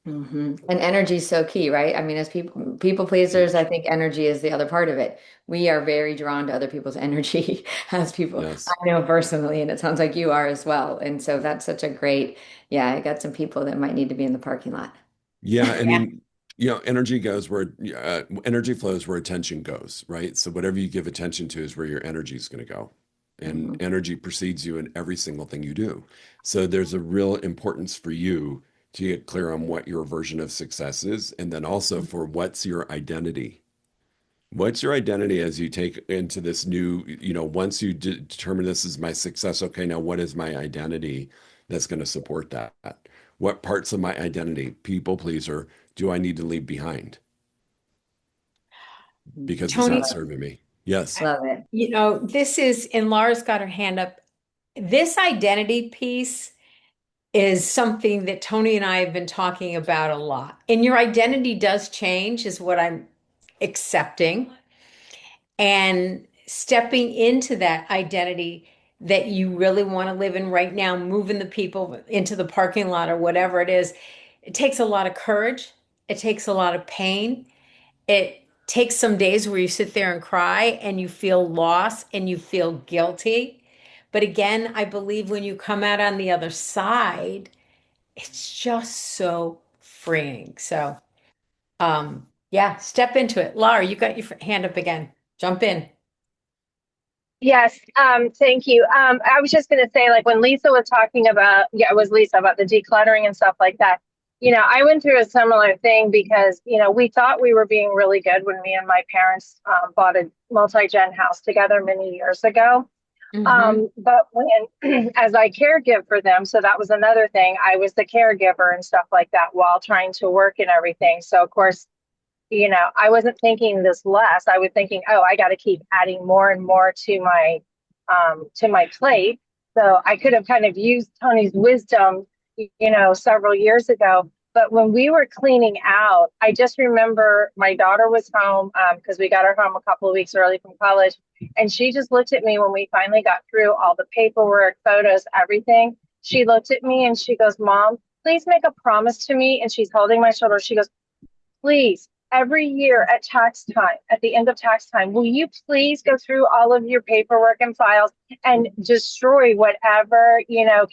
And energy is so key, right? I mean, as people pleasers, I Huge. think energy is the other part of it. We are very drawn to other people's energy as people. I Yes. know personally, and it sounds like you are as well. And so that's such a great, yeah, I got some people that might need to be in the parking lot. Yeah. I Yeah. mean, energy flows where attention goes, right? So whatever you give attention to is where your energy is going to go. And Mhm. energy precedes you in every single thing you do. So there's a real importance for you to get clear on what your version of success is, and then also for what's your identity. What's your identity as you take into this new, once you determine this is my success, okay, now what is my identity that's going to support that? What parts of my identity, people pleaser, do I need to leave behind? because it's Love not Tony, it. serving me. Yes. Love it. this is, and Laura's got her hand up. This identity piece is something that Tony and I have been talking about a lot. And your identity does change, is what I'm accepting. And stepping into that identity that you really want to live in right now, moving the people into the parking lot or whatever it is, it takes a lot of courage. It takes a lot of pain. It takes some days where you sit there and cry and you feel lost and you feel guilty. But again, I believe when you come out on the other side, it's just so freeing. So, yeah, step into it. Laura, you got your hand up again. Jump in. Yes, thank you. I was just going to say, like when Lisa was talking about, yeah, it was Lisa about the decluttering and stuff like that. I went through a similar thing because, we thought we were being really good when me and my parents bought a multi-gen house together many years ago. Mm-hmm. But when, as I caregive for them, so that was another thing. I was the caregiver and stuff like that while trying to work and everything. So of course, I wasn't thinking this less. I was thinking, oh, I got to keep adding more and more to my plate. So I could have kind of used Tony's wisdom, several years ago. But when we were cleaning out, I just remember my daughter was home because we got her home a couple of weeks early from college. And she just looked at me when we finally got through all the paperwork, photos, everything. She looked at me and she goes, Mom, please make a promise to me. And she's holding my shoulder. She goes, please, every year at tax time, at the end of tax time, will you please go through all of your paperwork and files and destroy whatever,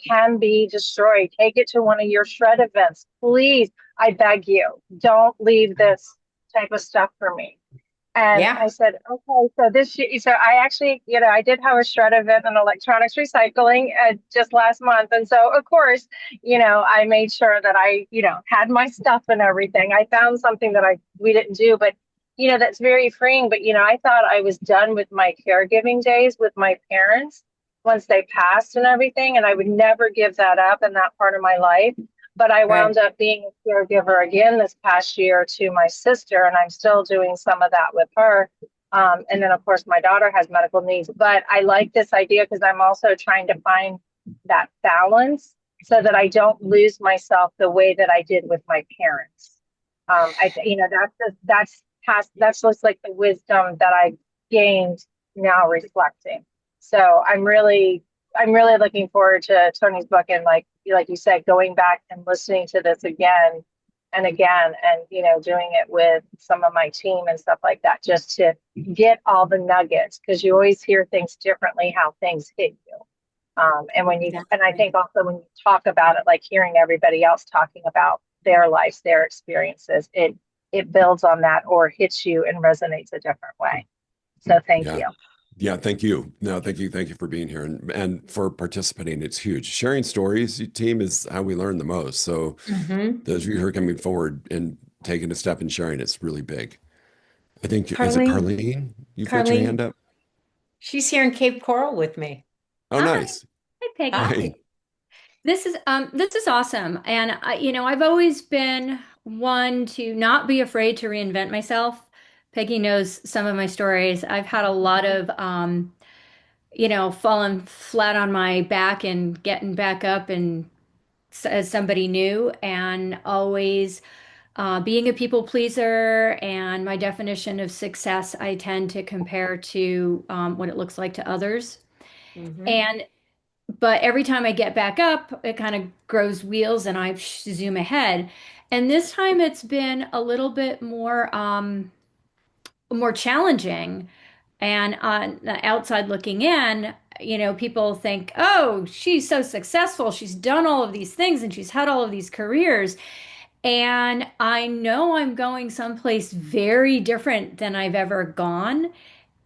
can be destroyed? Take it to one of your shred events. Please, I beg you, don't leave this type of stuff for me. And Yeah. I said, okay, so I actually, I did have a shred event in electronics recycling just last month. And so, of course, I made sure that I, had my stuff and everything. I found something that we didn't do, but, that's very freeing. But, I thought I was done with my caregiving days with my parents once they passed and everything. And I would never give that up in that part of my life. But I Right. wound up being a caregiver again this past year to my sister, and I'm still doing some of that with her. And then, of course, my daughter has medical needs. But I like this idea because I'm also trying to find that balance so that I don't lose myself the way that I did with my parents. That's just like the wisdom that I gained now reflecting. So I'm really looking forward to Tony's book and like you said, going back and listening to this again and again and doing it with some of my team and stuff like that just to get all the nuggets because you always hear things differently how things hit you. And I Exactly. think also when you talk about it, like hearing everybody else talking about their lives, their experiences, it builds on that or hits you and resonates a different way. So thank Yeah. you. Yeah, thank you. No, thank you. Thank you for being here and for participating. It's huge. Sharing stories, team, is how we learn the most. So Mm-hmm. those of you who are coming forward and taking a step and sharing, it's really big. I think, is it Carlene, Carlene? You've got your hand Carlene, up? she's here in Cape Coral with me. Oh, Hi, nice. hi Peggy. Hi. Hey, This is awesome. And I've always been one to not be afraid to reinvent myself. Peggy knows some of my stories. I've had a lot of falling flat on my back and getting back up and as somebody new and always being a people pleaser and my definition of success, I tend to compare to what it looks like to others. Mm-hmm. And but every time I get back up, it kind of grows wheels and I zoom ahead. And this time it's been a little bit more challenging. And on the outside looking in, people think, oh, she's so successful. She's done all of these things and she's had all of these careers. And I know I'm going someplace very different than I've ever gone.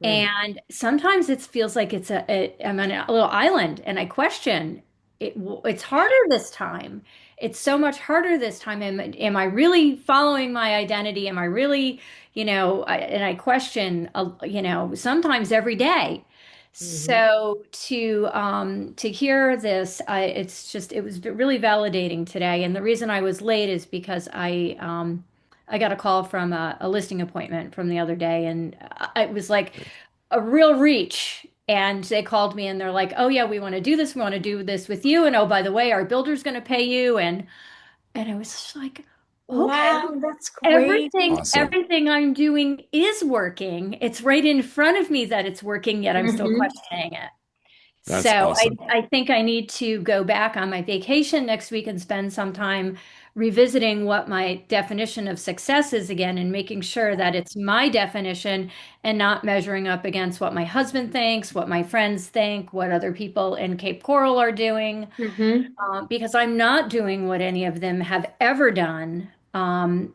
Mm. And sometimes it feels like I'm on a little island and I question it's harder this time. It's so much harder this time. Am I really following my identity? Am I really, and I question, sometimes every day. Mm-hmm. So to hear this, it was really validating today. And the reason I was late is because I got a call from a listing appointment from the other day, and it was like a real reach. And they called me and they're like, "Oh yeah, we want to do this. We want to do this with you. And oh, by the way, our builder's going to pay you." And I was just like, "Okay, Wow, that's great. Awesome. everything I'm doing is working. It's right in front of me that it's working, yet I'm still Hmm. questioning it." That's So awesome. I think I need to go back on my vacation next week and spend some time revisiting what my definition of success is again and making sure that it's my definition and not measuring up against what my husband thinks, what my friends think, what other people in Cape Coral are doing, Hmm. because I'm not doing what any of them have ever done. I'm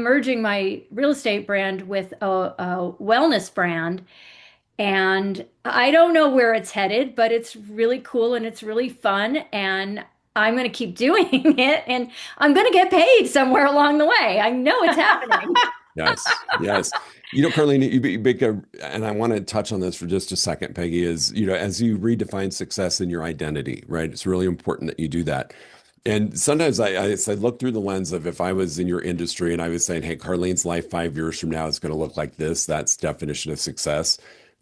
merging my real estate brand with a wellness brand, and I don't know where it's headed, but it's really cool and it's really fun. And I'm going to keep doing it and I'm going to get paid somewhere along the way. I know it's happening. Yes, yes. Carlene, you make and I want to touch on this for just a second, Peggy, is, as you redefine success in your identity, right? It's really important that you do that. And sometimes I look through the lens of if I was in your industry and I was saying, hey, Carlene's life 5 years from now is going to look like this, that's definition of success,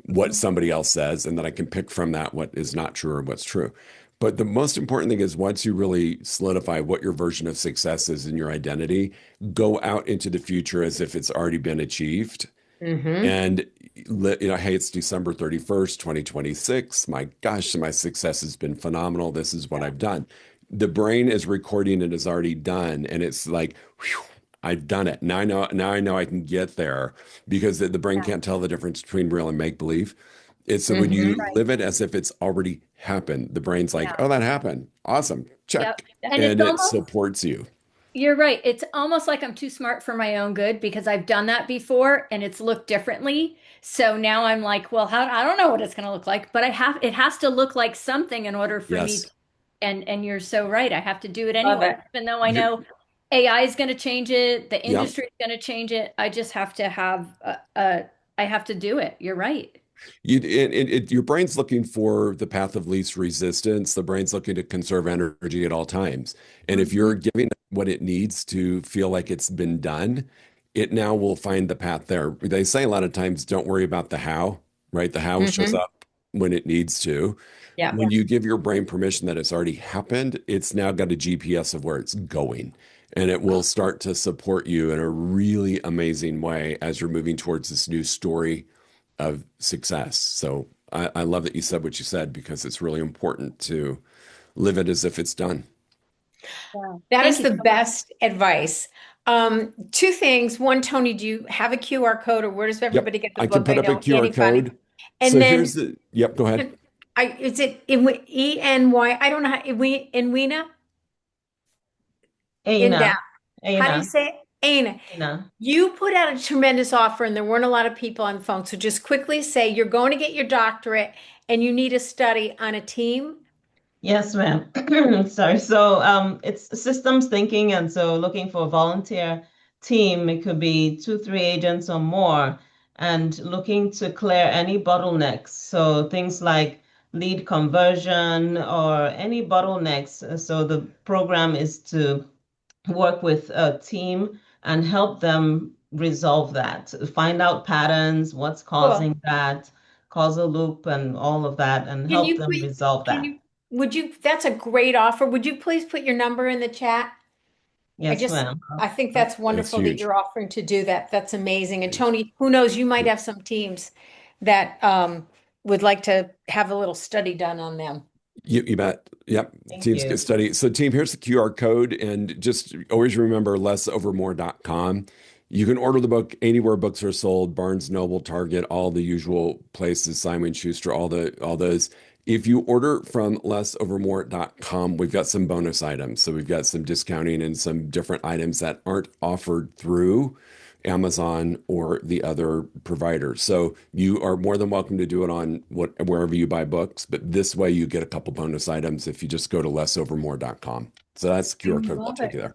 what somebody else says, and then I can pick from that what is not true or what's true. But the most important thing is once you really solidify what your version of success is in your identity, go out into the future as if it's already been achieved. Hmm. And, hey, it's December 31st, 2026. My gosh, my success has been phenomenal. This is what I've done. The brain is recording it as already done. And it's like, whew, I've done it. Now I know I can get there because the brain can't tell the difference between real and make believe. It's so when you Hmm. Right. live it as if it's already happened, the brain's like, Yeah. oh, that happened. Awesome. Yep. Check. And it's And it almost, supports you. you're right. It's almost like I'm too smart for my own good because I've done that before and it's looked differently. So now I'm like, well, I don't know what it's going to look like, but it has to look like something in order for me Yes. to, and you're so right. I have to do it Love anyway. it. Even though I You, know AI is going to change it, the yep. industry is going to change it. I just have to have I have to do it. You're right. Your brain's looking for the path of least resistance. The brain's looking to conserve energy at all times. And if Mhm. you're giving it what it needs to feel like it's been done, it now will find the path there. They say a lot of times, don't worry about the how, right? The how shows Hmm. up when it needs to. Yeah. Yeah. When you give your brain permission that it's already happened, it's now got a GPS of where it's going. And it will start to support you in a really amazing way as you're moving towards this new story of success. So I love that you said what you said because it's really important to live it as if it's done. Yeah. That Thank is you the so much. best advice. Two things. One, Tony, do you have a QR code or where does Yep. everybody get the I can book? I put up a don't see QR anybody. code. And So then here's the, yep, go ahead. is it Eny? I don't know how, Inwena? In Aina, that. How do you Aina, say it? Aina. Aina. You put out a tremendous offer and there weren't a lot of people on the phone. So just quickly say you're going to get your doctorate and you need a study on a team. Yes, ma'am. Sorry. So it's systems thinking, and so looking for a volunteer team. It could be two, three agents or more, and looking to clear any bottlenecks. So things like lead conversion or any bottlenecks. So the program is to work with a team and help them resolve that, find out patterns, what's Cool. causing that, causal loop, and all of that, and Can help you them please, resolve can that. you, would you, that's a great offer. Would you please put your number in the chat? I Yes, just, ma'am. I think Uh, that's That's wonderful that huge. you're offering to do that. That's amazing. And Huge. Tony, who knows, you might have some teams that would like to have a little study done on them. You bet. Yep. Thank Teams get you. study. So team, here's the QR code. And just always remember lessovermore.com. You can order the book anywhere books are sold, Barnes Noble, Target, all the usual places, Simon Schuster, all those. If you order from lessovermore.com, we've got some bonus items. So we've got some discounting and some different items that aren't offered through Amazon or the other providers. So you are more than welcome to do it on wherever you buy books, but this way you get a couple bonus items if you just go to lessovermore.com. So that's the I QR code. I'll love take you it. there.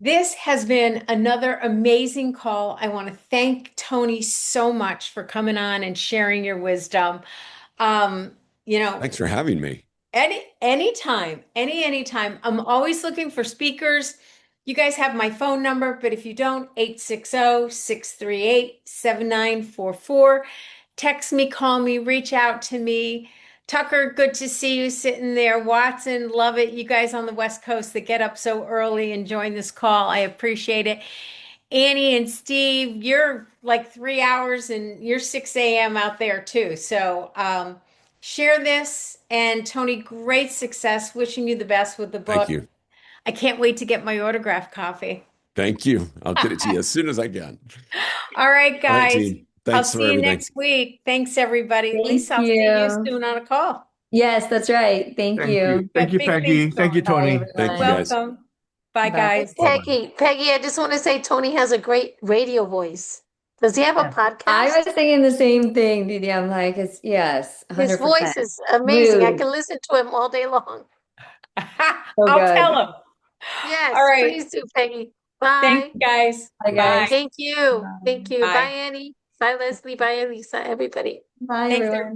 This has been another amazing call. I want to thank Tony so much for coming on and sharing your wisdom. Um, you know, Thanks for having me. anytime, anytime. I'm always looking for speakers You guys have my phone number, but if you don't, 860-638-7944. Text me, call me, reach out to me. Tucker, good to see you sitting there. Watson, love it. You guys on the West Coast that get up so early and join this call. I appreciate it. Annie and Steve, you're like 3 hours and you're 6 a.m. out there too. So share this. And Tony, great success. Wishing you the best with the Thank book. you. I can't wait to get my autograph copy. Thank you. I'll get it to you as soon as I can. All right, All right, guys. team. I'll Thanks for see you everything. next week. Thanks, everybody. Thank Lisa, I'll see you you. soon on a call. Yes, that's right. Thank Thank you. you. Thank Got you, big things Peggy. Thank you, going. Bye, Tony. Thank you, everyone. guys. Welcome. Bye, Bye. guys. Bye-bye. Peggy, I just want to say Tony has a great radio voice. Does he have a Yeah. I podcast? was thinking the same thing, Didi. I'm like, it's yes, His voice 100%. is amazing. I Rude. can listen to him all day long. So I'll good. tell him. All Yes, right. please do, Peggy. Thanks, Bye. guys. Bye, Bye. guys. Thank you. Thank you. Bye, Bye. Annie. Bye, Leslie. Bye, Elisa. Everybody. Bye, Thanks, everyone. everybody.